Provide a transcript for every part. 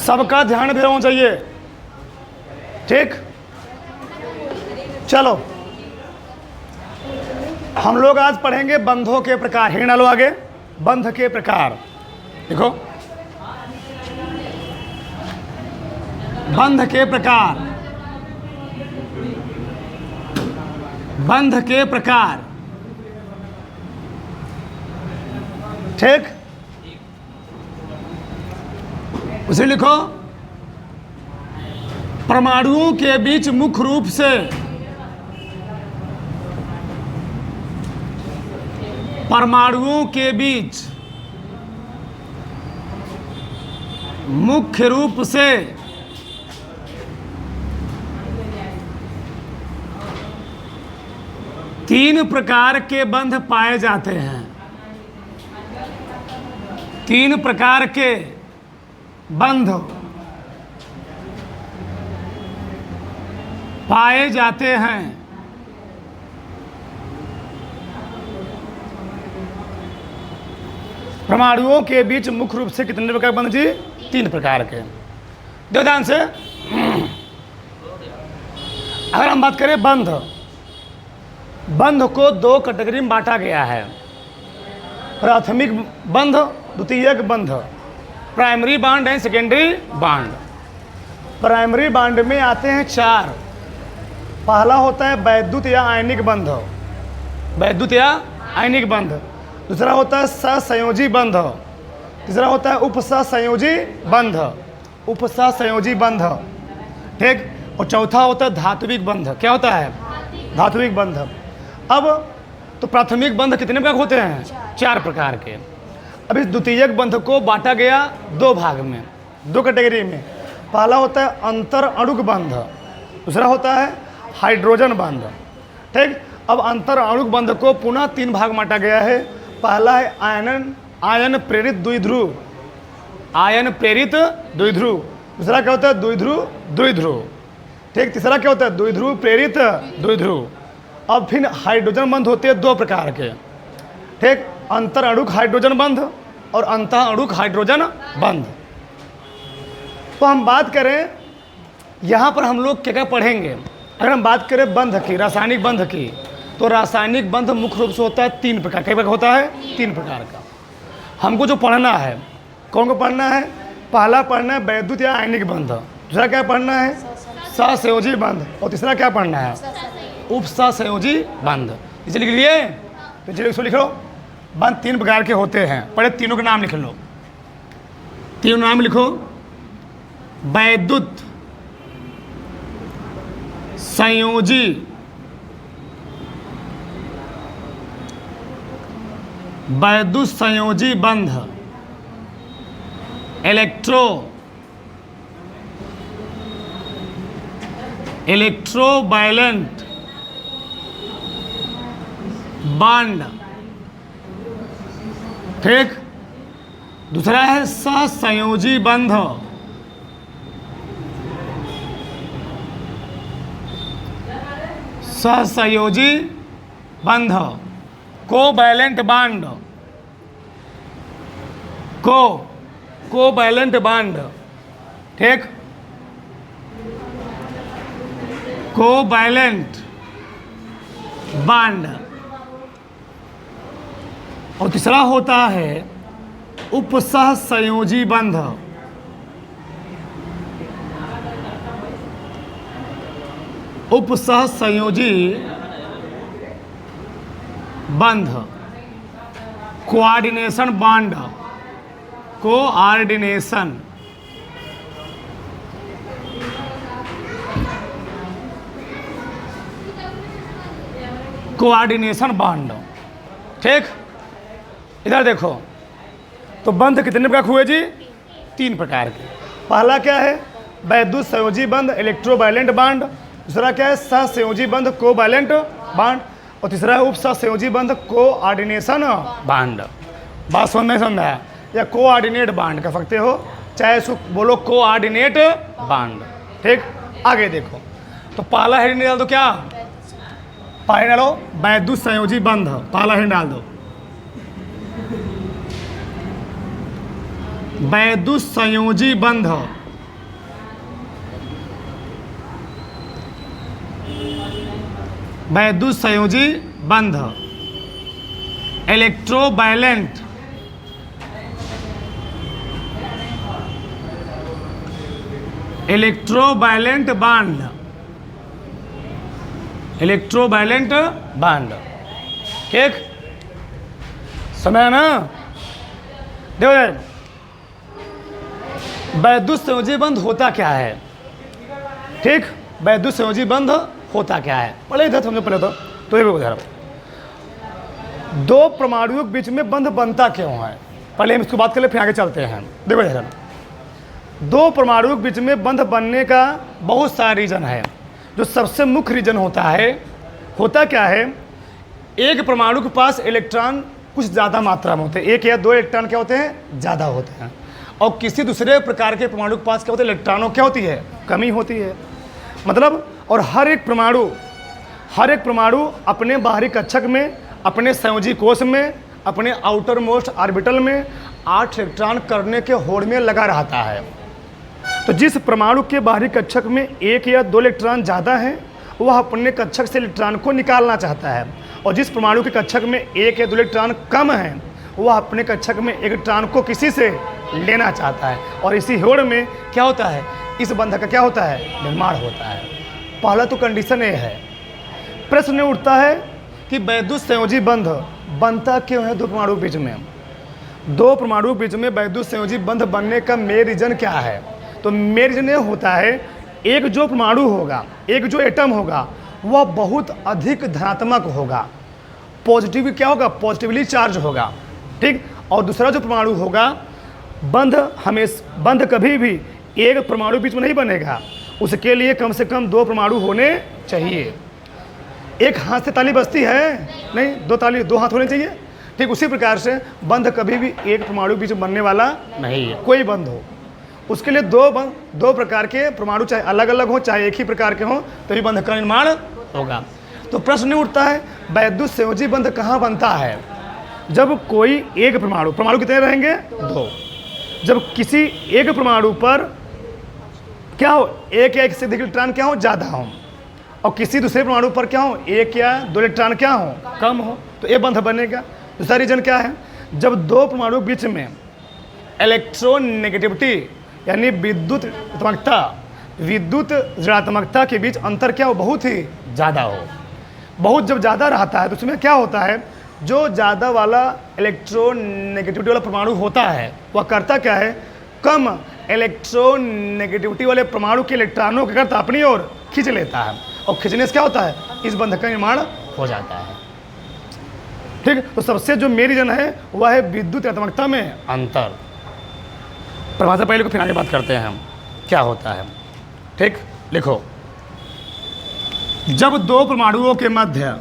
सबका ध्यान भी होना चाहिए, ठीक। चलो हम लोग आज पढ़ेंगे बंधों के प्रकार। हिंड डालो आगे, बंध के प्रकार। देखो बंध के प्रकार, बंध के प्रकार, ठीक। उसे लिखो, परमाणुओं के बीच मुख्य रूप से परमाणुओं के बीच मुख्य रूप से तीन प्रकार के बंध पाए जाते हैं। तीन प्रकार के बंध पाए जाते हैं। परमाणुओं के बीच मुख्य रूप से कितने प्रकार के बंध जी? तीन प्रकार के। दो ध्यान से, अगर हम बात करें बंध, बंध को दो कैटेगरी में बांटा गया है। प्राथमिक बंध, द्वितीयक बंध, primary bond and secondary bond. Primary bond में आते हैं चार। पहला होता है वैद्युत या आयनिक बंध, वैद्युत या आयनिक बंध। दूसरा होता है सहसंयोजी बंध। तीसरा होता है उपसहसंयोजी बंध, उपसहसंयोजी बंध, ठीक। और चौथा होता है धात्विक बंध। क्या होता है? धात्विक बंध। अब तो प्राथमिक बंध कितने प्रकार होते हैं? चार प्रकार के। अब इस द्वितीयक बंध को बांटा गया दो भाग में, दो कैटेगरी में। पहला होता है अंतर अणुक बंध, दूसरा होता है हाइड्रोजन बंध, ठीक। अब अंतर अणुक बंध को पुनः तीन भाग में बांटा गया है। पहला है आयन प्रेरित द्विध्रुव, आयन प्रेरित द्विध्रुव। दूसरा क्या होता है? द्विध्रुव द्विध्रुव, ठीक। तीसरा क्या होता है? द्विध्रुव प्रेरित द्विध्रुव। अब फिर हाइड्रोजन बंध होते हैं दो प्रकार के, ठीक। अंतर अणुक हाइड्रोजन बंध और अंतः अणुक हाइड्रोजन बंध। तो हम बात करें यहाँ पर हम लोग क्या क्या पढ़ेंगे। अगर हम बात करें बंध की, रासायनिक बंध की, तो रासायनिक बंध मुख्य रूप से होता है तीन प्रकार। कई प्रकार होता है? तीन प्रकार का। हमको जो पढ़ना है, कौन को पढ़ना है? पहला पढ़ना है वैद्युत या आयनिक बंध, दूसरा क्या पढ़ना है? सहसंयोजी बंध, और तीसरा क्या पढ़ना है? उपसहसंयोजी बंध। इसे लिख लिए? तो चलिए इसको लिख लो। बंध तीन प्रकार के होते हैं। पहले तीनों के नाम लिख लो, तीनों नाम लिखो। वैद्युत संयोजी, वैद्युत संयोजी बंध, इलेक्ट्रोवैलेंट बॉन्ड, ठीक। दूसरा है सहसंयोजी बंध, सहसंयोजी बंध, कोवैलेंट बॉन्ड, कोवैलेंट बॉन्ड, ठीक। Covalent bond. और तीसरा होता है उपसहसंयोजी बंध, उपसहसंयोजी बंध, coordination bond, coordination, coordination bond, ठीक। इधर देखो, तो बंध कितने प्रकार हुए जी? तीन प्रकार के। पहला क्या है? वैद्युत संयोजी बंध, इलेक्ट्रोवैलेंट बॉन्ड। दूसरा क्या है? सहसंयोजी बंध, कोवैलेंट बॉन्ड। और तीसरा है उपसहसंयोजी बंध, कोऑर्डिनेशन बॉन्ड। बात समझ में समझ आया? या कोऑर्डिनेट बॉन्ड कह सकते हो, चाहे इसको बोलो कोऑर्डिनेट बॉन्ड, ठीक। आगे देखो, तो पहला हेडिंग डाल दो। क्या पहले डालो? वैद्युत संयोजी बंध, पहला हेडिंग डाल दो। वैद्युत संयोजी बंध, वैद्युत संयोजी बंध, इलेक्ट्रोवायलेंट, इलेक्ट्रोवायलेंट बॉन्ड, इलेक्ट्रोवायलेंट बॉन्ड। ठीक, समय ना। देखो यार, वैद्युत संयोजी बंध होता क्या है? ठीक, वैद्युत संयोजी बंध होता क्या है? पहले इधर समझो, पहले तो ये भी दो परमाणुओं के बीच में बंध बनता क्यों है, पहले हम इसको बात कर ले, फिर आगे चलते हैं। देखो यार, दो परमाणुओं के बीच में बंध बनने का बहुत सारा रीज़न है। जो सबसे मुख्य रीज़न होता है, होता क्या है, एक परमाणु के पास इलेक्ट्रॉन कुछ ज़्यादा मात्रा में होते हैं, एक या दो इलेक्ट्रॉन क्या होते हैं, ज़्यादा होते हैं, और किसी दूसरे प्रकार के परमाणु के पास क्या होते हैं, इलेक्ट्रॉनों क्या होती है, कमी होती है। मतलब, और हर एक परमाणु अपने बाहरी कक्षक में, अपने संयोजी कोश में, अपने आउटर मोस्ट ऑर्बिटल में 8 इलेक्ट्रॉन करने के होड़ में लगा रहता है। तो जिस परमाणु के बाहरी कक्षक में एक या दो इलेक्ट्रॉन ज़्यादा हैं, वह अपने कक्षक से इलेक्ट्रॉन को निकालना चाहता है, और जिस परमाणु के कक्षक में एक या दो इलेक्ट्रॉन कम हैं, वह अपने कक्षक में एक इलेक्ट्रॉन को किसी से लेना चाहता है, और इसी होड़ में क्या होता है, इस बंध का क्या होता है, निर्माण होता है। पहला तो कंडीशन ये है। प्रश्न उठता है कि वैद्युत संयोजी बंध बनता क्यों है दो परमाणु बीच में? दो परमाणु बीच में वैद्युत संयोजी बंध बनने का मेन रीजन क्या है? तो मेन रीजन ये होता है, एक जो परमाणु होगा, एक जो एटम होगा, वह बहुत अधिक धनात्मक होगा, पॉजिटिव क्या होगा, पॉजिटिवली चार्ज होगा। ठीक, और दूसरा जो परमाणु होगा, बंध कभी भी एक परमाणु बीच में नहीं बनेगा, उसके लिए कम से कम दो परमाणु होने चाहिए। एक हाथ से ताली बजती है नहीं, दो हाथ होने चाहिए। ठीक, उसी प्रकार से बंध कभी भी एक परमाणु बीच में बनने वाला नहीं है, कोई बंध हो, उसके लिए दो प्रकार के परमाणु चाहे अलग अलग हो, चाहे एक ही प्रकार के हों, तभी बंध का निर्माण होगा। तो प्रश्न उठता है, वैद्युत संयोजी बंध कहाँ बनता है? जब कोई एक परमाणु कितने रहेंगे, दो, जब किसी एक परमाणु पर क्या हो, एक या एक से अधिक इलेक्ट्रॉन क्या हो, ज़्यादा हो, और किसी दूसरे परमाणु पर क्या हो, एक या दो इलेक्ट्रॉन क्या हो, कम हो, तो ये बंध बनेगा। दूसरा रीजन क्या है, जब दो परमाणु बीच में इलेक्ट्रोनेगेटिविटी यानी विद्युत ऋणात्मकता के बीच अंतर क्या हो, बहुत ही ज़्यादा हो। बहुत जब ज़्यादा रहता है तो उसमें क्या होता है, जो ज़्यादा वाला इलेक्ट्रोनेगेटिविटी वाला परमाणु होता है, वह करता क्या है, कम इलेक्ट्रोनेगेटिविटी वाले परमाणु के इलेक्ट्रॉनों को करता अपनी ओर खींच लेता है, और खींचने से क्या होता है, इस बंध का निर्माण हो जाता है। ठीक, तो सबसे जो मेन रीजन है वह है विद्युत ऋणात्मकता में अंतर। परिभाषा पहले को फिर आगे बात करते हैं हम क्या होता है। ठीक, लिखो, जब दो परमाणुओं के मध्य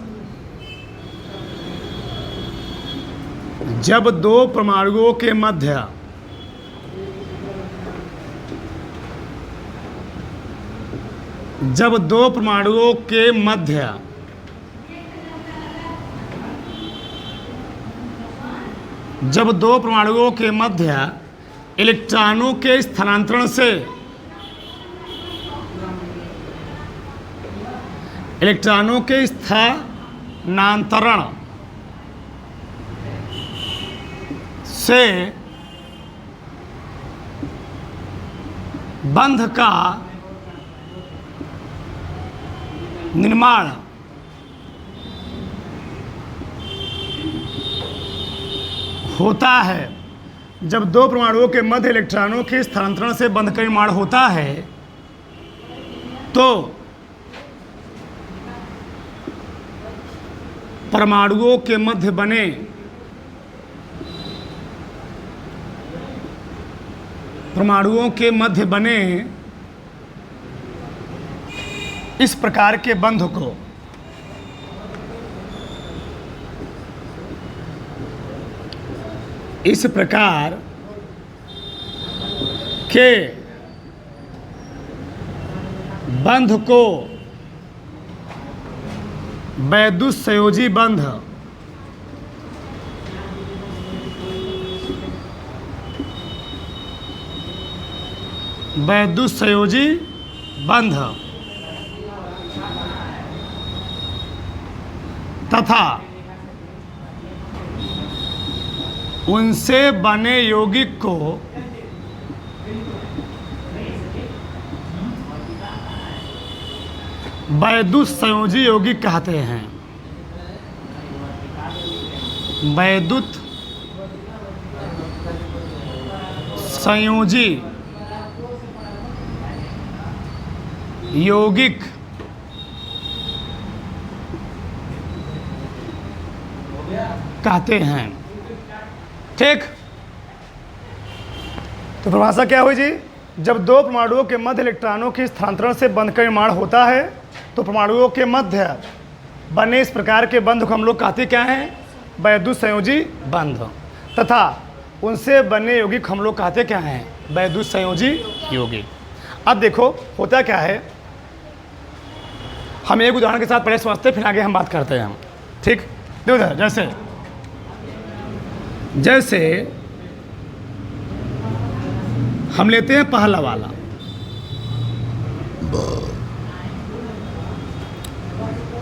जब दो परमाणुओं के मध्य इलेक्ट्रॉनों के स्थानांतरण से बंध का निर्माण होता है। जब दो परमाणुओं के मध्य इलेक्ट्रॉनों के स्थानांतरण से बंध का निर्माण होता है, तो परमाणुओं के मध्य बने इस प्रकार के बंध को इस प्रकार के बंध को वैद्युत संयोजी बंध तथा उनसे बने यौगिक को वैद्युत संयोजी यौगिक कहते हैं। वैद्युत संयोजी यौगिक कहते हैं। ठीक, तो परिभाषा क्या हुई जी? जब दो परमाणुओं के मध्य इलेक्ट्रॉनों के स्थानांतरण से बंध का निर्माण होता है तो परमाणुओं के मध्य बने इस प्रकार के बंध को हम लोग कहते क्या हैं? वैद्युत संयोजी बंध। तथा उनसे बने यौगिक हम लोग कहते क्या हैं? वैद्युत संयोजी यौगिक। अब देखो होता क्या है, हम एक उदाहरण के साथ पहले समझते फिर आगे हम बात करते हैं। ठीक, देखो जैसे जैसे हम लेते हैं पहला वाला,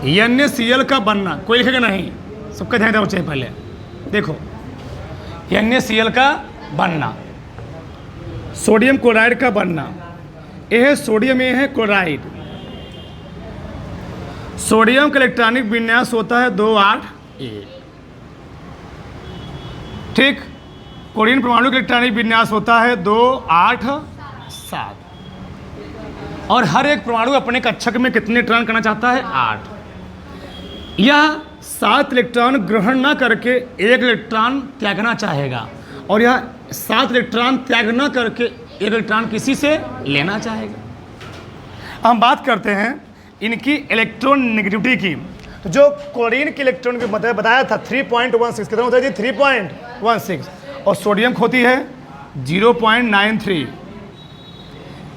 NaCl का बनना, कोई लिखेगा नहीं, सबका ध्यान देना चाहिए। पहले देखो NaCl का बनना, सोडियम क्लोराइड का बनना, यह है सोडियम, ये है क्लोराइड। सोडियम का इलेक्ट्रॉनिक विन्यास होता है 281। ठीक, क्लोरीन परमाणु का इलेक्ट्रॉनिक विन्यास होता है 287। और हर एक परमाणु अपने कक्षक में कितने इलेक्ट्रॉन करना चाहता है? 8। यह 7 इलेक्ट्रॉन ग्रहण ना करके 1 इलेक्ट्रॉन त्यागना चाहेगा, और यह 7 इलेक्ट्रॉन त्याग न करके 1 इलेक्ट्रॉन किसी से लेना चाहेगा। हम बात करते हैं इनकी इलेक्ट्रॉन नेगेटिविटी की। तो जो क्लोरीन की इलेक्ट्रॉन की बताया था 3.16, कितना होता है जी? 3.16। और सोडियम होती है 0.93,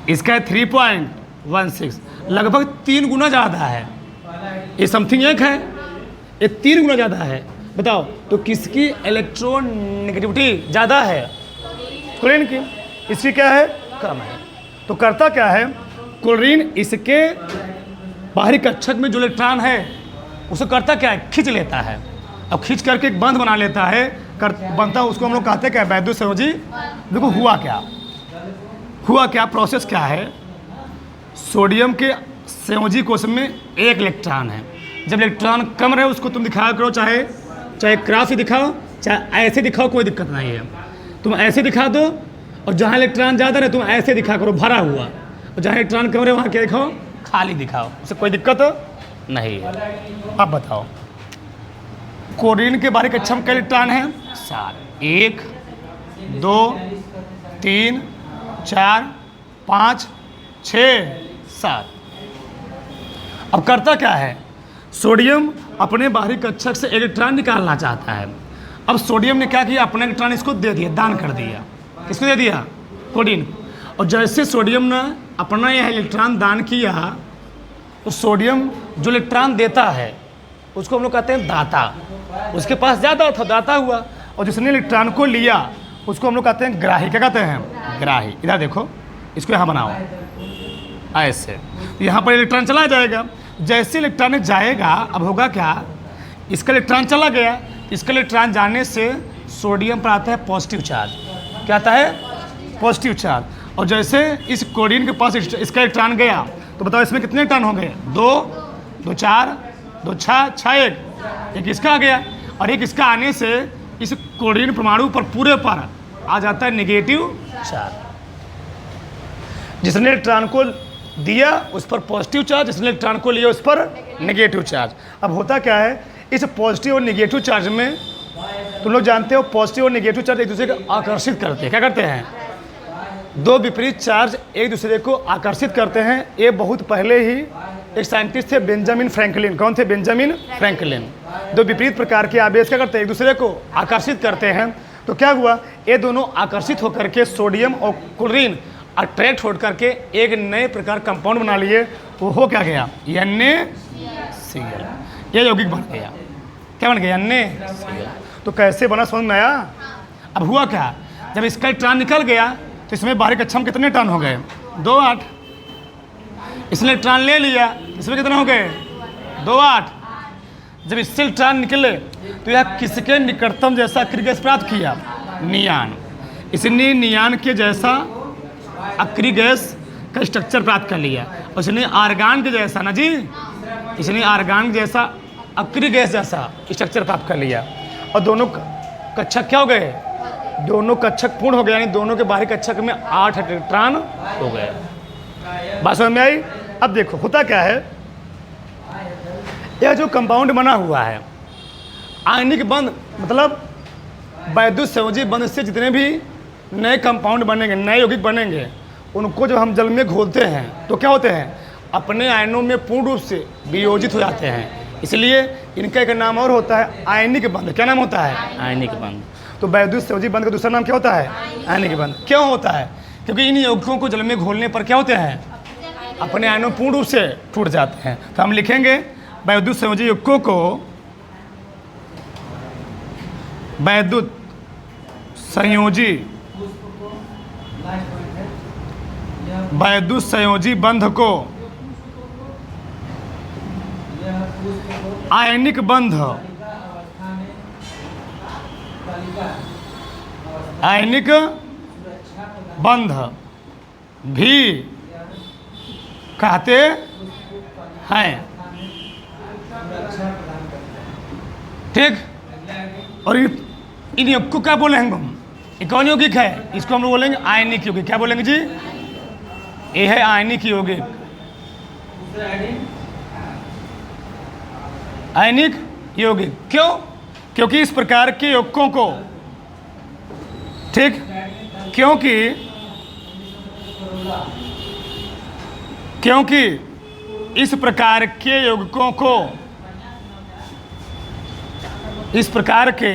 इसका है 3.16, लगभग 3 गुना ज़्यादा है। ये समथिंग 1 है, ये 3 गुना ज़्यादा है। बताओ तो किसकी इलेक्ट्रॉन नेगेटिविटी ज़्यादा है? क्लोरीन की। इसकी क्या है? कम है। तो करता क्या है? क्लोरीन इसके बाहरी कक्षक में जो इलेक्ट्रॉन है उसे करता क्या है? खींच लेता है। अब खींच करके एक बंध बना लेता है, बनता है, उसको हम लोग कहते हैं क्या? वैद्युत संयोजी। देखो हुआ क्या, प्रोसेस क्या है? सोडियम के संयोजी कोश में 1 इलेक्ट्रॉन है। जब इलेक्ट्रॉन कम रहे उसको तुम दिखाया करो, चाहे ग्राफ ही दिखाओ, चाहे ऐसे दिखाओ, कोई दिक्कत नहीं है। तुम ऐसे दिखा दो, और जहाँ इलेक्ट्रॉन ज़्यादा रहे तुम ऐसे दिखा करो भरा हुआ, और जहाँ इलेक्ट्रॉन कम रहे वहाँ क्या दिखाओ? खाली दिखाओ, उससे कोई दिक्कत नहीं है। अब बताओ क्लोरीन के बाहरी कक्षक में क्या इलेक्ट्रॉन है? 7। 1 2 3 4 5 6 7। अब करता क्या है? सोडियम अपने बाहरी कक्षक से 1 इलेक्ट्रॉन निकालना चाहता है। अब सोडियम ने क्या किया? अपना इलेक्ट्रॉन इसको दे दिया, दान कर दिया। किसको दे दिया? क्लोरीन। और जैसे सोडियम ने अपना यह इलेक्ट्रॉन दान किया, तो सोडियम जो इलेक्ट्रॉन देता है उसको हम लोग कहते हैं दाता। उसके पास ज़्यादा था, दाता हुआ। और जिसने इलेक्ट्रॉन को लिया उसको हम लोग कहते हैं ग्राही। क्या कहते हैं? ग्राही। इधर देखो, इसको यहाँ बनाओ ऐसे, यहाँ पर इलेक्ट्रॉन चला जाएगा। जैसे इलेक्ट्रॉन जाएगा, अब होगा क्या? इसका इलेक्ट्रॉन चला गया, इसका इलेक्ट्रॉन जाने से सोडियम पर आता है पॉजिटिव चार्ज। क्या आता है? Positive charge. और जैसे इस क्लोरीन के पास इसका इलेक्ट्रॉन गया, तो बताओ इसमें कितने इलेक्ट्रॉन हो गए? 2 2 4 2 6 6 एक इसका आ गया, और एक इसका आने से इस क्लोरीन परमाणु पर पूरे पर आ जाता है नेगेटिव चार्ज। जिसने इलेक्ट्रॉन को दिया उस पर पॉजिटिव चार्ज, जिसने इलेक्ट्रॉन को लिया उस पर नेगेटिव चार्ज। अब होता क्या है? इस पॉजिटिव और नेगेटिव चार्ज में तुम लोग जानते हो पॉजिटिव और नेगेटिव चार्ज एक दूसरे को आकर्षित करते हैं। क्या करते हैं? 2 विपरीत चार्ज एक दूसरे को आकर्षित करते हैं। ये बहुत पहले ही एक साइंटिस्ट थे, बेंजामिन फ्रैंकलिन। कौन थे? Benjamin Franklin. 2 विपरीत प्रकार के आवेश क्या करते हैं? एक दूसरे को आकर्षित करते हैं। तो क्या हुआ? ये दोनों आकर्षित होकर के सोडियम और क्लोरीन अट्रैक्ट हो करके एक नए प्रकार कंपाउंड बना लिए। वो हो क्या गया? NaCl। ये यौगिक बन गया। क्या बन गया? NaCl। तो कैसे बना समझ में आया? अब हुआ क्या? जब इसका इलेक्ट्रॉन निकल गया तो इसमें बाहरी कक्षा में कितने इलेक्ट्रॉन हो गए? 2 8। इसने इलेक्ट्रॉन ले लिया, इसमें कितने हो गए? 2 8। जब इससे इलेक्ट्रॉन निकले तो यह किसके निकटतम जैसा अक्रिय गैस प्राप्त किया? नियान। इसने नियान के जैसा अक्रिय गैस का स्ट्रक्चर प्राप्त कर लिया। उसने आर्गान के जैसा ना जी, इसने आर्गान के जैसा अक्रिय गैस जैसा स्ट्रक्चर प्राप्त कर लिया। और दोनों कक्षक क्या हो गए? दोनों कक्षक पूर्ण हो गए, यानी दोनों के बाहरी कक्षक में 8 इलेक्ट्रॉन हो गए। बात समझ में आई? अब देखो होता क्या है, यह जो कंपाउंड बना हुआ है आयनिक बंध, मतलब वैद्युत संयोजी बंध से जितने भी नए कंपाउंड बनेंगे, नए यौगिक बनेंगे, उनको जब हम जल में घोलते हैं तो क्या होते हैं? अपने आयनों में पूर्ण रूप से वियोजित हो जाते हैं। इसलिए इनका एक नाम और होता है आयनिक बंध। क्या नाम होता है? आयनिक बंध। तो वैद्युत संयोजी बंध का दूसरा नाम क्या होता है? आयनिक बंध। क्यों होता है? क्योंकि इन यौगिकों को जल में घोलने पर क्या होते हैं? अपने आयनों पूर्ण रूप से टूट जाते हैं। तो हम लिखेंगे वैद्युत संयोजी यौगिकों को वैद्युत संयोजी बंध को आयनिक बंध भी कहते हैं। ठीक। और इन यौगिक को क्या बोलेंगे हम? ये कौन यौगिक है? इसको हम लोग बोलेंगे आयनिक यौगिक। क्या बोलेंगे जी? ये है आयनिक यौगिक। आयनिक यौगिक क्यों? क्योंकि इस प्रकार के यौगिकों को, ठीक, क्योंकि इस प्रकार के यौगिकों को, इस प्रकार के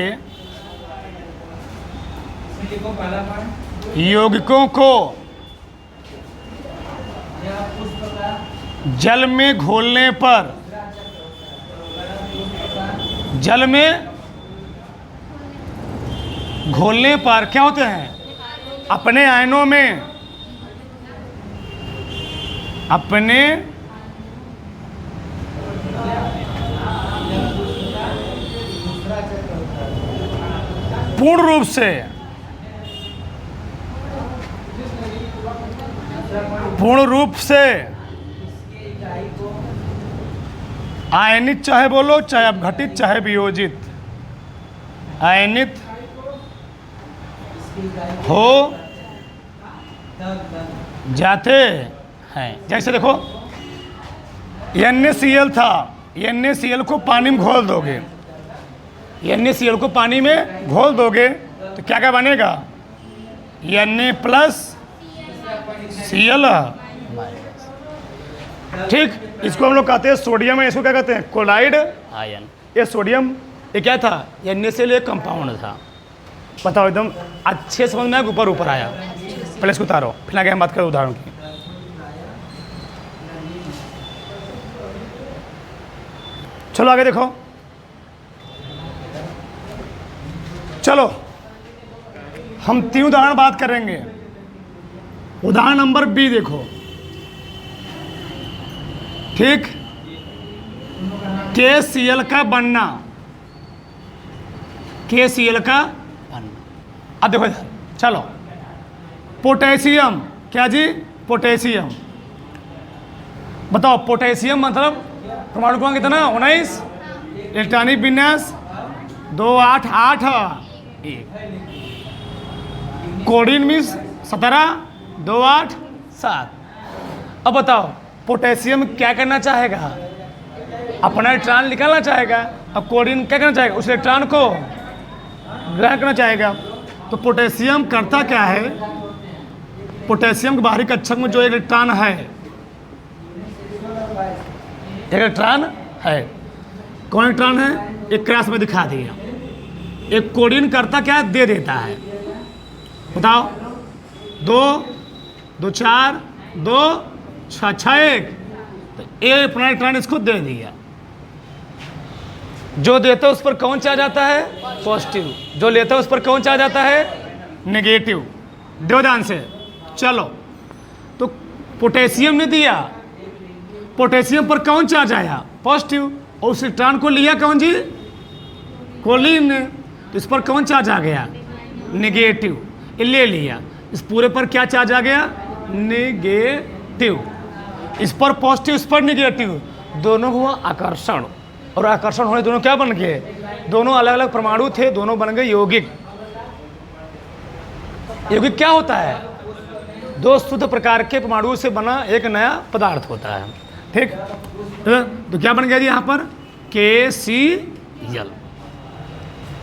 यौगिकों को जल में घोलने पर, जल में घोलने पर क्या होते हैं? अपने आयनों में, अपने पूर्ण रूप से आयनित, चाहे बोलो चाहे अपघटित चाहे वियोजित, आयनित हो जाते हैं। जैसे देखो NaCl था, NaCl को पानी में घोल दोगे, NaCl को पानी में घोल दोगे तो क्या क्या बनेगा? Na+Cl। ठीक। इसको हम लोग कहते हैं सोडियम है, इसको क्या कहते हैं? Chloride ion. ये सोडियम ये क्या था? NaCl एक कंपाउंड था। बताओ एकदम अच्छे समझ में ऊपर ऊपर आया। पहले इसको उतारो, फिर आगे हम बात करें उदाहरण की। चलो आगे देखो। चलो हम 3 उदाहरण बात करेंगे। उदाहरण नंबर B देखो। ठीक। KCl का बनना, KCl का बनना। अब देखो इधर, चलो पोटेशियम, क्या जी? पोटेशियम। बताओ पोटेशियम मतलब परमाणु क्रमांक कितना? 19, इलेक्ट्रॉनिक विन्यास 2 8 8 1, कोडिन मीन्स 17 2 8 7। अब बताओ पोटेशियम क्या करना चाहेगा? अपना इलेक्ट्रॉन निकालना चाहेगा। अब कोडिन क्या करना चाहेगा? उस इलेक्ट्रॉन को ग्रहण करना चाहेगा। तो पोटेशियम करता क्या है? पोटेशियम के बाहरी कक्षक में जो इलेक्ट्रॉन है, इलेक्ट्रॉन है, कौन इलेक्ट्रॉन है? एक क्रॉस में दिखा दिया। एक कोडिन करता क्या? दे देता है। बताओ 2 2 4 2 6 6 1, तो ए अपना इलेक्ट्रॉन इसको दे दिया। जो देता है उस पर कौन चार्ज आता है? पॉजिटिव। जो लेता है उस पर कौन चार्ज आता है? नेगेटिव। दो ध्यान से। चलो तो पोटेशियम ने दिया, पोटेशियम पर कौन चार्ज आया? पॉजिटिव। और उस इलेक्ट्रॉन को लिया कौन जी? कोलिन ने। तो इस पर कौन चार्ज आ गया? नेगेटिव। ये ले लिया। इस पूरे पर क्या चार्ज आ गया? नेगेटिव। इस पर पॉजिटिव, इस पर नेगेटिव, दोनों हुआ आकर्षण। और आकर्षण होने दोनों क्या बन गए? दोनों अलग अलग परमाणु थे, दोनों बन गए यौगिक। यौगिक क्या होता है? दो शुद्ध प्रकार के परमाणु से बना एक नया पदार्थ होता है। ठीक, तो क्या बन गया जी यहाँ पर? KCl।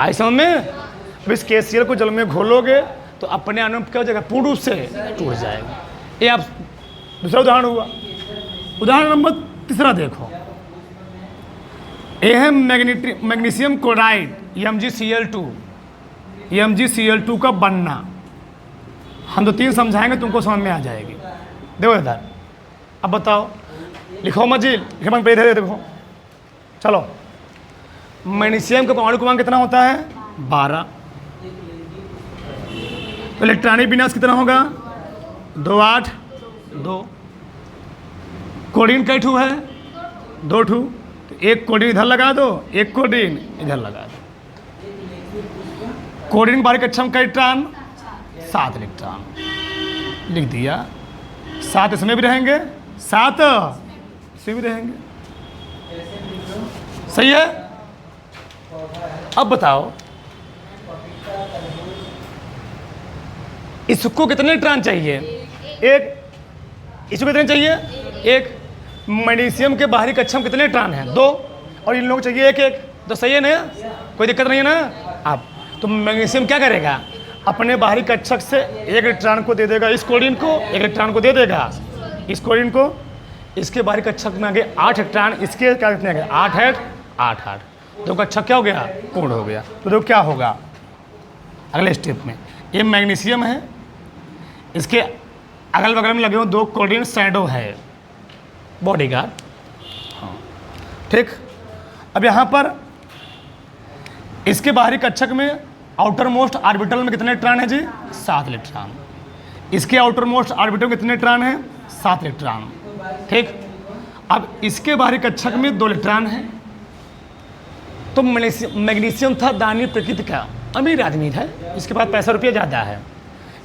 आई समझ में? अब इस KCl को जल में घोलोगे तो अपने अणु क्या हो जाएगा? पूर्ण रूप से टूट जाएगा। ये आप दूसरा उदाहरण हुआ। उदाहरण नंबर तीसरा देखो। ये है मैग्नीशियम क्लोराइड MgCl2। MgCl2 का बनना हम 2-3 समझाएंगे, तुमको समझ में आ जाएगी। देखो इधर, अब बताओ, लिखो मत जी, लिखे मन पे इधर देखो। चलो, मैग्नीशियम का परमाणु क्रमांक कितना होता है? 12। तो इलेक्ट्रॉनिक विन्यास कितना होगा? 2 8 2। कोडिन कई ठू है? 2 ठू। तो एक कोडिन इधर लगा दो, एक कोडिन इधर लगा दो। कोडिन बारीक कक्षम का इलेक्ट्रॉन 7 इलेक्ट्रॉन लिख दिया। 7 इसमें भी रहेंगे, 7 इसमें भी रहेंगे। सही है? अब बताओ, इसको कितने इलेक्ट्रॉन चाहिए? एक। इसको कितने चाहिए? एक। मैग्नीशियम के बाहरी कक्षम कितने इलेक्ट्रॉन हैं? 2। और इन लोगों को चाहिए 1 1। तो सही है ना? कोई दिक्कत नहीं है ना? अब तो मैग्नीशियम क्या करेगा? अपने बाहरी कक्षक से 1 इलेक्ट्रॉन को दे देगा इस कोडिन को, 1 इलेक्ट्रॉन को दे देगा इस कोडिन को। इसके बाहरी कक्षक में आ गए 8 इलेक्ट्रॉन, इसके क्या कितने आ गए? 8 8 8 8। तो कक्षक क्या हो गया? पूर्ण हो गया। तो देखो क्या होगा अगले स्टेप में। ये मैग्नीशियम है, इसके अगल बगल में लगे हुए 2 कोडिन शैडो है, बॉडीगार्ड। हाँ, ठीक। अब यहाँ पर इसके बाहरी कक्षक में आउटर मोस्ट ऑर्बिटल में कितने इलेक्ट्रॉन है जी? 7 इलेक्ट्रॉन। इसके आउटर मोस्ट ऑर्बिटल में कितने इलेक्ट्रॉन है? 7 इलेक्ट्रॉन। ठीक। अब इसके बाहरी कक्षक में 2 इलेक्ट्रॉन है। तो मैग्नीशियम था दानी प्रकृति का, अमीर आदमी था, इसके पास पैसा रुपया ज़्यादा है।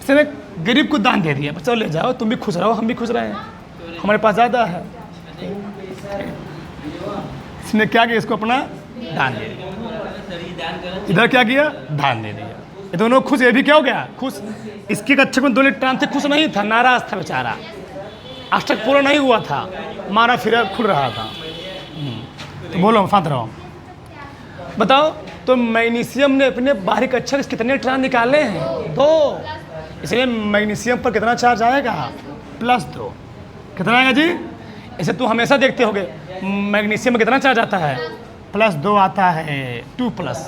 इसने गरीब को दान दे दिया, बच्चों ले जाओ, तुम भी खुश रहो, हम भी खुश रहे हैं, हमारे पास ज़्यादा है। इसने क्या किया? इसको अपना दान दे दिया। इधर क्या किया? दान दे दिया। ये दोनों खुश। ये भी क्या हो गया? खुश। इसके कक्षक में 2 इलेक्ट्रॉन थे, खुश नहीं था, नाराज था बेचारा, अष्टक पूरा नहीं हुआ था, मारा फिर खुल रहा था। तो बोलो, फांत रहो, बताओ। तो मैग्नीशियम ने अपने बाहरी कक्षक से कितने इलेक्ट्रॉन निकाले हैं? 2। इसलिए मैग्नीशियम पर कितना चार्ज आएगा? +2। कितना आएगा जी? इसे तो हमेशा देखते होगे, मैग्नीशियम में कितना चार्ज आता है? +2 आता है, 2+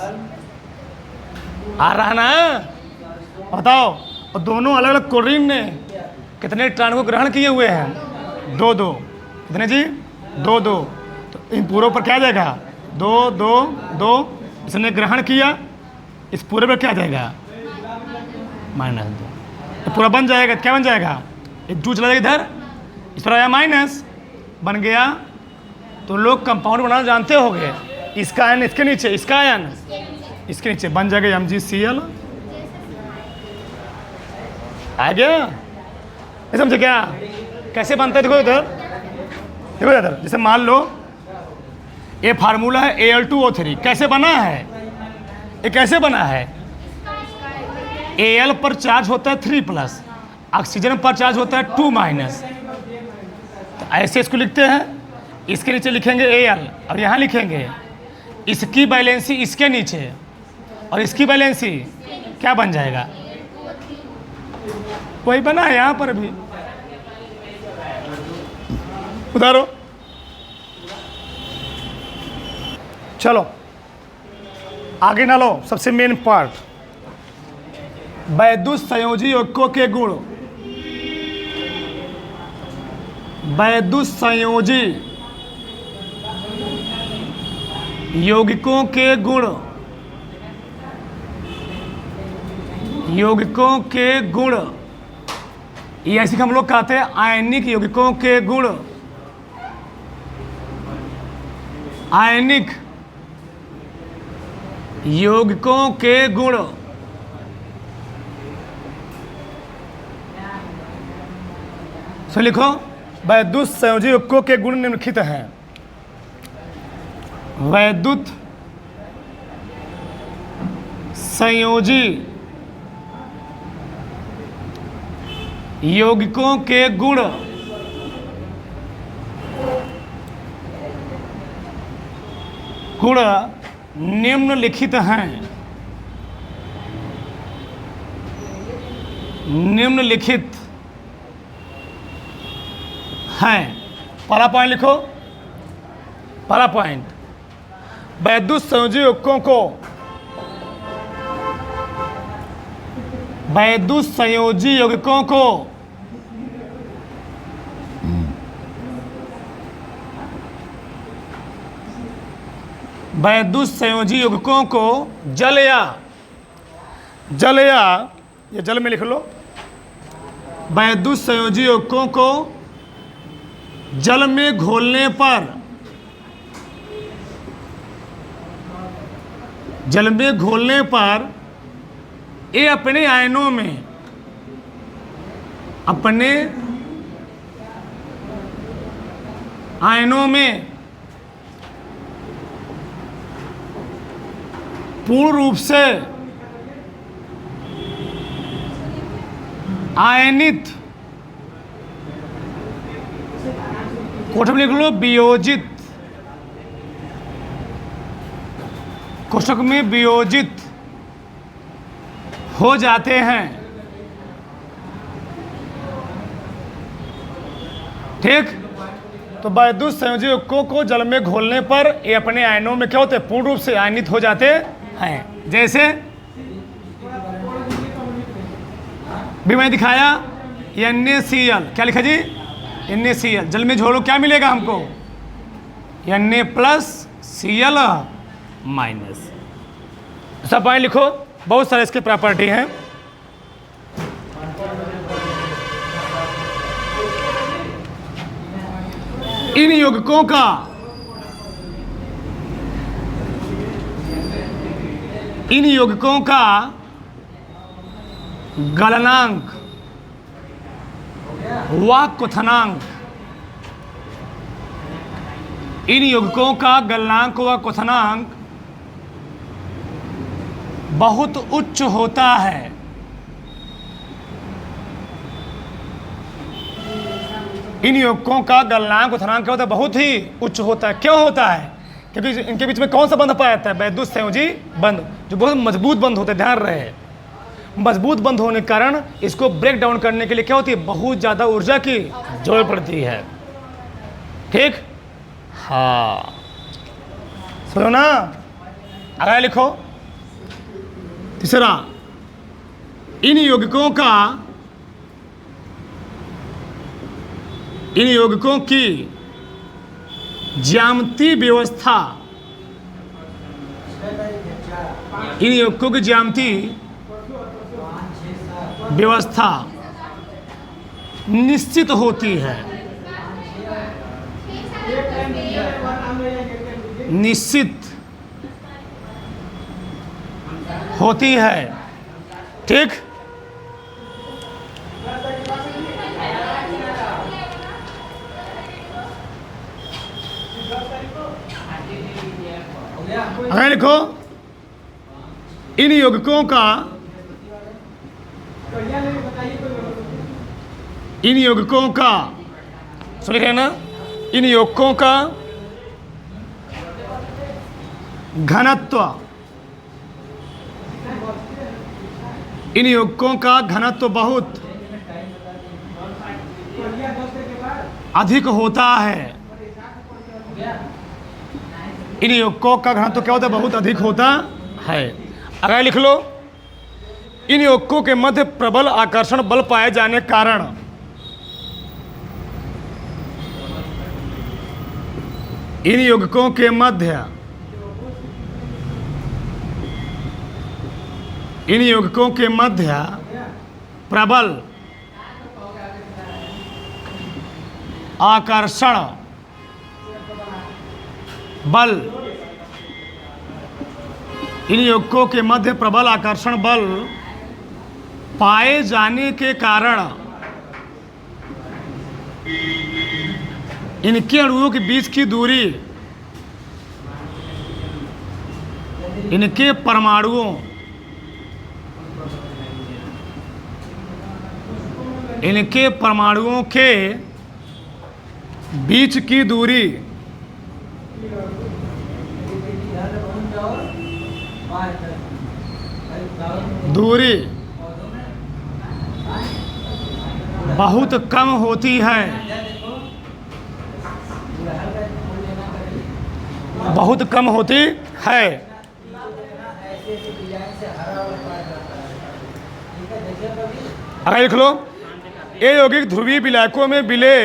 आ रहा ना? बताओ। और दोनों अलग अलग कोडिन ने कितने इलेक्ट्रॉन को ग्रहण किए हुए हैं? 2 2। कितने जी? 2 2। तो इन पूरों पर क्या जाएगा? 2 2 2। इसने ग्रहण किया, इस पूरे पर क्या जाएगा? -2। तो पूरा बन जाएगा, क्या बन जाएगा? एक 2 चला जाएगा इधर, इस पर आया माइनस, बन गया। तो लोग कंपाउंड बनाना जानते होंगे, इसका आयन इसके नीचे, इसका आयन इसके नीचे, बन जाएगा MgCl। आ गया? ये समझे क्या? कैसे बनता है? देखो इधर, देखो इधर। जैसे मान लो ये फार्मूला है Al2O3, कैसे बना है? ये कैसे बना है? Al पर चार्ज होता है 3+, ऑक्सीजन पर चार्ज होता है 2-। तो ऐसे इसको लिखते हैं, इसके नीचे लिखेंगे Al और यहाँ लिखेंगे इसकी वैलेंसी इसके नीचे, और इसकी वैलेंसी क्या बन जाएगा? वही बना है यहाँ पर भी। उतारो। चलो आगे ना लो, सबसे मेन पार्ट, वैद्युत संयोजी यौगिकों के गुण। वैद्युत संयोजी यौगिकों के गुण। यौगिकों के गुण, ये ऐसे हम लोग कहते हैं आयनिक यौगिकों के गुण। आयनिक यौगिकों के गुण तो लिखो, वैद्युत संयोजी यौगिकों के गुण निम्नलिखित हैं। वैद्युत संयोजी यौगिकों के गुण निम्नलिखित हैं। निम्नलिखित हैं। पहला पॉइंट लिखो। पहला पॉइंट, वैद्युत संयोजी यौगिकों को वैद्युत संयोजी यौगिकों को वैद्युत संयोजी यौगिकों को जल या ये जल में लिख लो। वैद्युत संयोजी यौगिकों को जल में घोलने पर ये अपने आयनों में पूर्ण रूप से आयनित, कोष्ठक में लिख लो वियोजित, कोष्ठक में वियोजित हो जाते हैं। ठीक, तो वैद्युत संयोजी यौगिकों को जल में घोलने पर ये अपने आयनों में क्या होते हैं? पूर्ण रूप से आयनित हो जाते हैं। जैसे भी मैं दिखाया NaCl, क्या लिखा जी? NaCl, जल में झोलो क्या मिलेगा हमको? Na+Cl-। सब पॉइंट लिखो, बहुत सारे इसके प्रॉपर्टी हैं। इन यौगिकों का गलनांक व क्वथनांक, इन यौगिकों का गलनांक व क्वथनांक बहुत उच्च होता है। इन यौगिकों का गलनांक क्वथनांक क्या होता है? बहुत ही उच्च होता है। क्यों होता है? क्योंकि इनके बीच में कौन सा बंध पाया जाता है? वैद्युत संयोजी बंध, जो बहुत मजबूत बंध होते हैं। ध्यान रहे, मजबूत बंध होने के कारण इसको ब्रेक डाउन करने के लिए क्या होती है? बहुत ज़्यादा ऊर्जा की जरूरत पड़ती है। ठीक, हाँ, सुनो ना, आगे लिखो। तीसरा, इन यौगिकों की ज्यामितीय व्यवस्था, इन यौगिकों की ज्यामितीय व्यवस्था निश्चित होती है। निश्चित होती है। ठीक, अगर लिखो, इन यौगिकों का सुन रहे ना, इन यौगिकों का घनत्व, इन यौगिकों का घनत्व बहुत अधिक होता है। इन यौगिकों का घनत्व क्या होता है? बहुत अधिक होता है। अगर लिख लो, इन यौगिकों के मध्य प्रबल आकर्षण बल पाए जाने के कारण इन यौगिकों के मध्य प्रबल बल, इन यौगिकों के मध्य प्रबल आकर्षण बल पाए जाने के कारण इनके अणुओं के बीच की दूरी इनके परमाणुओं के बीच की दूरी बहुत कम होती है, बहुत कम होती है। अगर लिख लो, ये यौगिक ध्रुवीय विलायकों में विलेय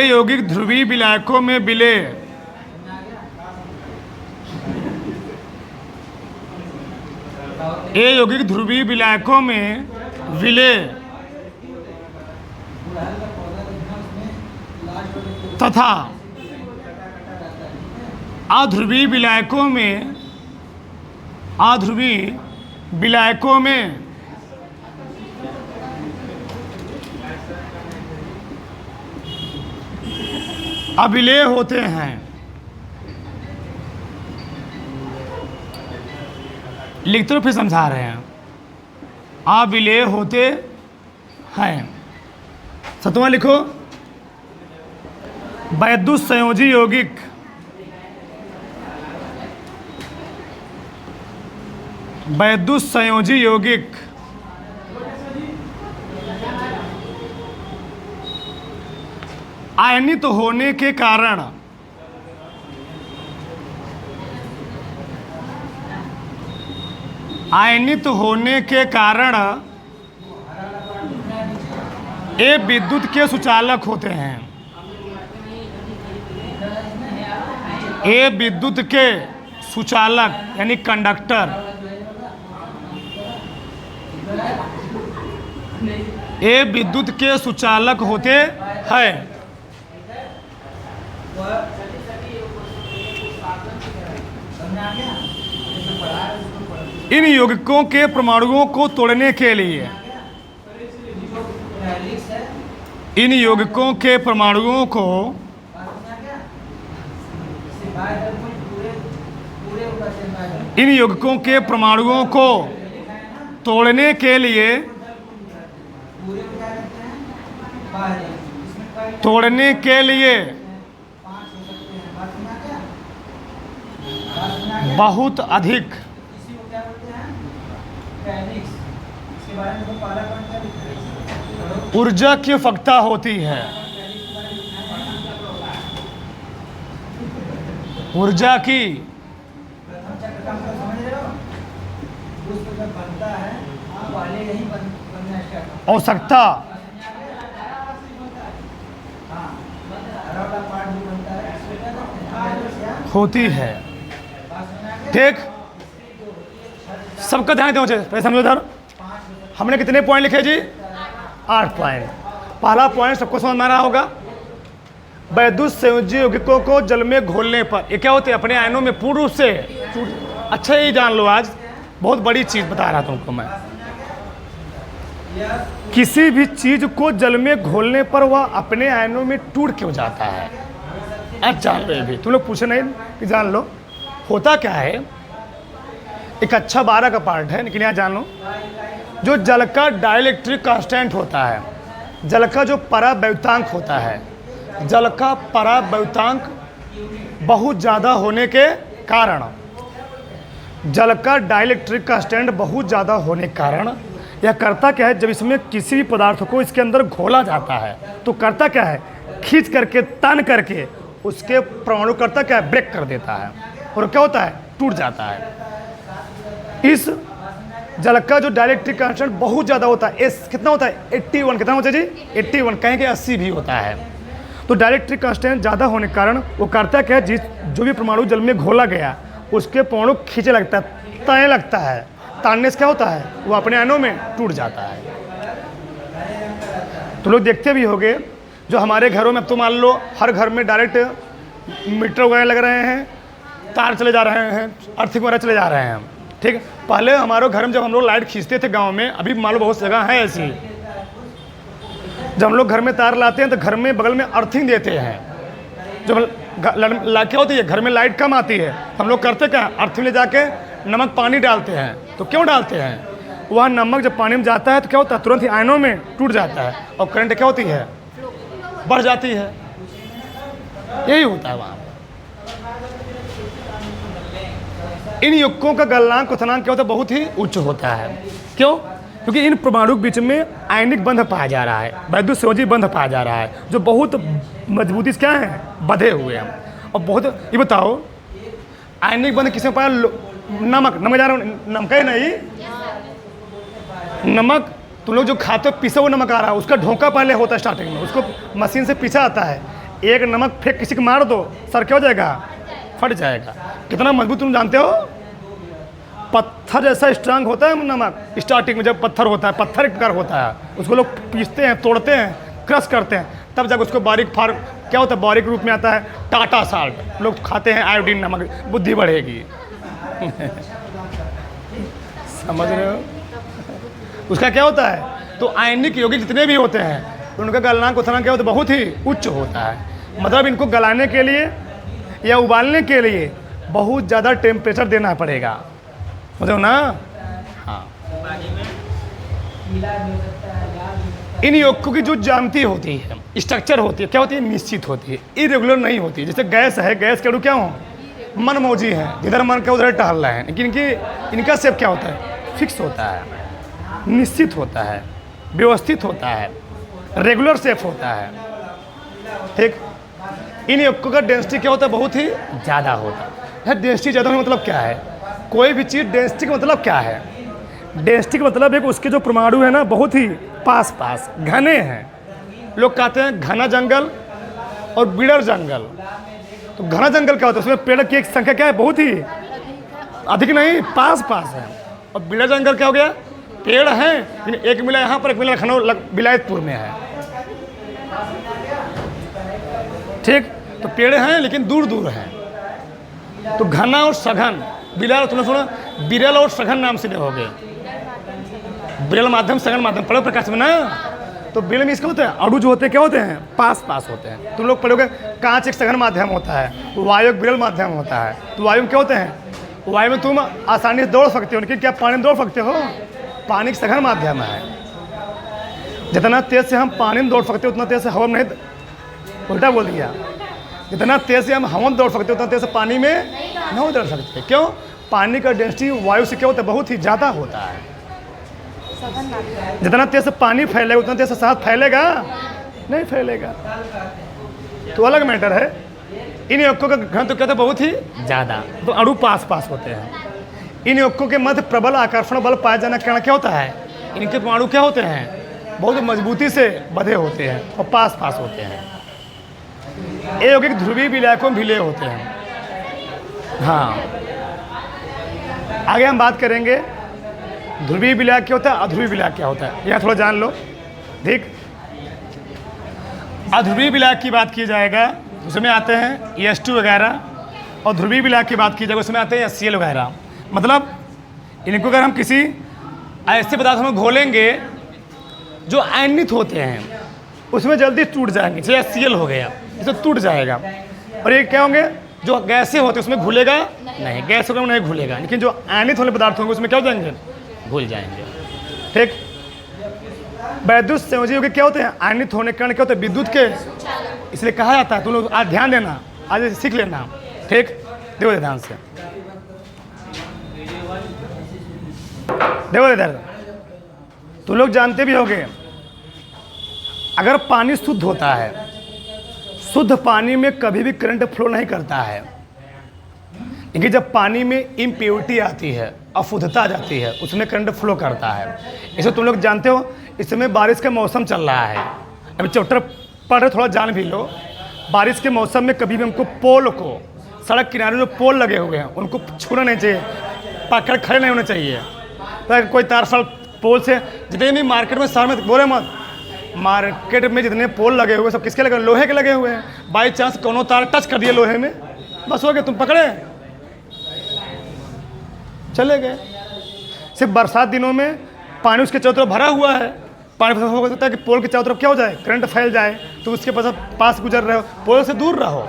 यौगिक ध्रुवीय विलायकों में विलेय यौगिक ध्रुवीय विलायकों में विलेय तथा अध्रुवीय विलायकों में अविलेय होते हैं। लिखते हो फिर समझा रहे हैं। अविलेय होते हैं। सतवां लिखो, वैद्युत संयोजी यौगिक आयनित होने के कारण ये विद्युत के सुचालक होते हैं। ये विद्युत के सुचालक यानी कंडक्टर, ये विद्युत के सुचालक होते हैं। इन यौगिकों के परमाणुओं को तोड़ने के लिए इन यौगिकों के परमाणुओं को तोड़ने के लिए बहुत अधिक ऊर्जा की आवश्यकता होती है। ऊर्जा की आवश्यकता होती है। ठीक, सबका ध्यान देना चाहिए। पहले समझो धर, हमने कितने पॉइंट लिखे जी? 8 पॉइंट। पहला पॉइंट सबको समझ में आ रहा होगा। वैद्युत संयोजी यौगिकों को जल में घोलने पर ये क्या होते हैं? अपने आयनों में पूर्ण रूप से अच्छा ही जान लो, आज बहुत बड़ी चीज बता रहा था तुमको मैं। किसी भी चीज को जल में घोलने पर वह अपने आयनों में टूट क्यों जाता है? आज जान लो। ये भी तुम लोग पूछे नहीं कि जान लो होता क्या है। एक अच्छा 12 का पार्ट है, लेकिन यहाँ जान लो, जो जल का डाइलेक्ट्रिक कांस्टेंट होता है, जल का जो परावैद्युतांक होता है, जल का परावैद्युतांक बहुत ज़्यादा होने के कारण, जल का डाइलेक्ट्रिक कांस्टेंट बहुत ज़्यादा होने के कारण यह करता क्या है? जब इसमें किसी भी पदार्थ को इसके अंदर घोला जाता है तो करता क्या है? खींच करके, तन करके उसके परमाणु करता क्या है? ब्रेक कर देता है और क्या होता है? टूट जाता है। इस जल का जो डाइलेक्ट्रिक कांस्टेंट बहुत ज़्यादा होता है, एस कितना होता है? 81। कितना होता है जी? 81। कहेंगे 80 भी होता है। तो डाइलेक्ट्रिक कांस्टेंट ज़्यादा होने के कारण वो करता क्या है? जो भी परमाणु जल में घोला गया उसके परमाणु खींचे लगता है, ताने लगता है। तानने से क्या होता है, वो अपने आयनों में टूट जाता है। तो लोग देखते भी होंगे, जो हमारे घरों में अब तो मान लो हर घर में डायरेक्ट मीटर वगैरह लग रहे हैं, तार चले जा रहे हैं, अर्थिंग वगैरह चले जा रहे हैं, ठीक है। पहले हमारे घर में जब हम लोग लाइट खींचते थे गांव में, अभी मान लो बहुत सी जगह है ऐसी, जब हम लोग घर में तार लाते हैं तो घर में बगल में अर्थिंग देते हैं। जब क्या होती है, घर में लाइट कम आती है, हम लोग करते क्या, अर्थिंग ले जाके नमक पानी डालते हैं। तो क्यों डालते हैं, वह नमक जब पानी में जाता है तो क्या होता है, तुरंत ही आयनों में टूट जाता है और करंट क्या होती है, बढ़ जाती है। यही होता है वहाँ। इन युक्कों का गलनांक क्वथनांक क्या होता है, बहुत ही उच्च होता है। क्यों, क्योंकि इन परमाणु के बीच में आयनिक बंध पाया जा रहा है, वैद्युत संयोजी बंध पाया जा रहा है, जो बहुत मजबूती से क्या है, बंधे हुए हैं। और बहुत, ये बताओ आयनिक बंध किसमें पाया, नमक, नमक जा रहा हूँ, नमक ही नहीं, नमक तुम लोग जो खाते हो पीसा हुआ नमक आ रहा है, उसका ढोका पहले होता है स्टार्टिंग में, उसको मशीन से पीछा आता है। एक नमक फेंक किसी को मार दो, सर क्या हो जाएगा, फट जाएगा। कितना मजबूत तुम जानते हो, पत्थर जैसा स्ट्रांग होता है नमक। स्टार्टिंग में जब पत्थर होता है, पत्थर एक प्रकार होता है, उसको लोग पीसते हैं, तोड़ते हैं, क्रश करते हैं, तब जाकर उसको बारीक फार क्या होता है, बारीक रूप में आता है टाटा साल्ट। लोग खाते हैं आयोडीन नमक, बुद्धि बढ़ेगी। समझ रहे हो, उसका क्या होता है। तो आयनिक यौगिक जितने भी होते हैं उनका गलनांक क्वथनांक क्या होता है, बहुत ही उच्च होता है। मतलब इनको गलाने के लिए या उबालने के लिए बहुत ज़्यादा टेम्परेचर देना पड़ेगा, मतलब ना। हाँ, इन यौगिकों की जो ज्यामिति होती है, स्ट्रक्चर होती है, क्या होती है, निश्चित होती है, इरेगुलर नहीं होती। जैसे गैस है, गैस के अणु क्या हो, मनमौजी हैं, जिधर मन का उधर टहल रहे हैं, लेकिन इनका शेप क्या होता है, फिक्स होता है, निश्चित होता है, व्यवस्थित होता है, रेगुलर शेप होता है, ठीक। इन यौगिकों का डेंसिटी क्या होता है, बहुत ही ज़्यादा होता है। डेंसिटी ज़्यादा होने मतलब क्या है, कोई भी चीज़ डेंसिटी का मतलब क्या है, डेंसिटी का मतलब है कि उसके जो परमाणु है ना, बहुत ही पास पास घने हैं। लोग कहते हैं घना जंगल और बिड़र जंगल। तो घना जंगल क्या होता है, उसमें पेड़ की एक संख्या क्या है, बहुत ही अधिक नहीं, पास पास है। और बिड़र जंगल क्या हो गया, पेड़ हैं लेकिन एक मिला यहाँ पर, एक मिला लखनऊ विलायतपुर में है, ठीक। तो पेड़ हैं लेकिन दूर दूर हैं। तो घना और सघन, बिरल, तुमने सुना बिरल और सघन नाम से हो गए, बिरल माध्यम, सघन माध्यम, पढ़ो प्रकाश में ना। तो बिरल में इसका होता है, अणु जो होते हैं क्या होते हैं, पास पास होते हैं। तुम लोग पढ़ोगे कांच एक सघन माध्यम होता है, वायु बिरल माध्यम होता है। तो वायु में क्या होते हैं, वायु में तुम आसानी से दौड़ सकते हो, लेकिन क्या पानी में दौड़ सकते हो, पानी का सघन माध्यम है। जितना तेज से हम पानी में दौड़ सकते हो उतना तेज से हवा में नहीं, उल्टा बोल दिया, जितना तेज से हम हवा में दौड़ सकते हो उतना तेज से पानी में नहीं दौड़ सकते। क्यों, पानी का डेंसिटी वायु से क्या होता है, बहुत ही ज़्यादा होता है। जितना तेज से पानी फैलेगा उतना तेज से शहद फैलेगा नहीं, फैलेगा। तो अलग मैटर है। इन यौगिकों का घनत्व क्या होता है, बहुत ही ज़्यादा। तो अणु पास पास होते हैं। इन यौगिकों के मध्य प्रबल आकर्षण बल पाया जाना कारण क्या होता है, इनके परमाणु क्या होते हैं, बहुत मजबूती से बंधे होते हैं और पास पास होते हैं। ये यौगिक ध्रुवीय विलायकों में विलय होते हैं। हाँ, आगे हम बात करेंगे ध्रुवीय विलायक क्या होता है, अध्रुवीय विलायक क्या होता है, यह थोड़ा जान लो, ठीक। अध्रुवीय विलायक की बात की जाएगा, उसमें आते हैं ES2 वगैरह, और ध्रुवीय विलायक की बात की जाएगी उसमें आते हैं HCl वगैरह। मतलब इनको अगर हम किसी ऐसे पदार्थ में घोलेंगे जो आयनित होते हैं, उसमें जल्दी टूट जाएंगे। जैसे HCl हो गया, इसे टूट जाएगा। और ये क्या होंगे, जो गैसें होते हैं उसमें घुलेगा नहीं, गैस में नहीं घुलेगा, लेकिन जो आयनित वाले पदार्थ होंगे उसमें क्या हो जाएंगे, घुल जाएंगे, ठीक। वैद्युत संयोजी यौगिक क्या होते हैं, आयनित होने के कारण क्या होते हैं, विद्युत के, इसलिए कहा जाता है, तुम लोग आज ध्यान देना, आज सीख लेना, ठीक। देखो ध्यान से, देखो इधर, तुम लोग जानते भी होंगे, अगर पानी शुद्ध होता है, शुद्ध पानी में कभी भी करंट फ्लो नहीं करता है, लेकिन जब पानी में इम्प्योरिटी आती है, अशुद्धता आ जाती है, उसमें करंट फ्लो करता है। इसे तुम लोग जानते हो, इस समय बारिश का मौसम चल रहा है, अभी चैप्टर पढ़ रहे, थोड़ा जान भी लो। बारिश के मौसम में कभी भी हमको पोल को, सड़क किनारे जो पोल लगे हुए हैं उनको छूना नहीं चाहिए, पकड़ खड़े नहीं होने चाहिए। तो कोई तार साल पोल से जितने भी मार्केट में शहर में बोले मत, मार्केट में जितने पोल लगे हुए सब किसके लगे, लोहे के लगे हुए हैं। बाई चांस कोनो तार टच कर दिए लोहे में, बस हो गया, तुम पकड़े चले गए। सिर्फ बरसात दिनों में पानी उसके चारों तरफ भरा हुआ है, पानी हो सकता है कि पोल के चारों तरफ क्या हो जाए, करंट फैल जाए, तो उसके पास गुजर रहे हो, पोल से दूर रहो।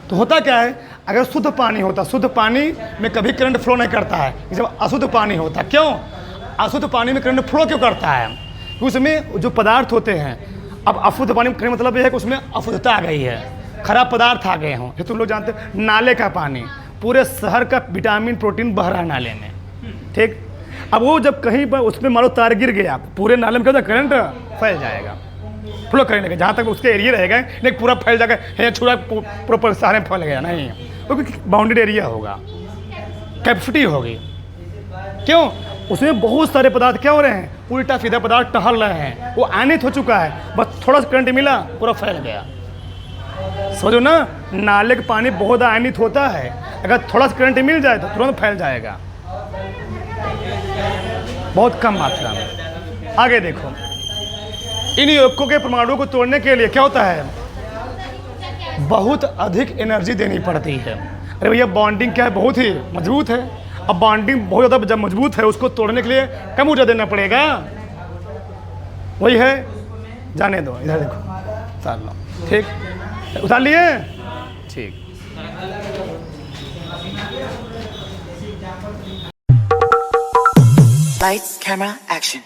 तो होता क्या है, अगर शुद्ध पानी होता, शुद्ध पानी में कभी करंट फ्लो नहीं करता है, जब अशुद्ध पानी होता। क्यों अशुद्ध पानी में करंट फ्लो क्यों करता है? क्योंकि उसमें जो पदार्थ होते हैं, अब अशुद्ध पानी का मतलब यह है कि उसमें अशुद्धता आ गई है, खराब पदार्थ आ गए हों। ये तुम लोग जानते हो, नाले का पानी, पूरे शहर का विटामिन प्रोटीन बह रहा है नाले में, ठीक। अब वो जब कहीं पर उसमें मानो तार गिर गया, पूरे नाले में क्या होता है, करंट फैल जाएगा, फ्लो करने लगे, जहाँ तक उसके एरिया रहेगा, लेकिन पूरा फैल जाएगा, है छुरा प्रॉपर शहर में फैल गया नहीं, क्योंकि बाउंडेड एरिया होगा, कैपेसिटी होगी। क्यों? उसमें बहुत सारे पदार्थ क्या हो रहे हैं, उल्टा सीधा पदार्थ टहल रहे हैं, वो आयनित हो चुका है, बस थोड़ा सा करंट मिला पूरा फैल गया। समझो ना, नाले का पानी बहुत आयनित होता है, अगर थोड़ा सा करंट मिल जाए तो तुरंत फैल जाएगा, बहुत कम मात्रा में। आगे देखो, इन यौगिकों के परमाणुओं को तोड़ने के लिए क्या होता है, बहुत अधिक एनर्जी देनी पड़ती है। अरे भैया बॉन्डिंग क्या है, बहुत ही मजबूत है। अब बॉन्डिंग बहुत ज़्यादा जब मजबूत है, उसको तोड़ने के लिए कम ऊर्जा देना पड़ेगा, वही है। जाने दो, इधर देखो, उतार लो, ठीक, उतार लिए, ठीक। Lights, camera, action.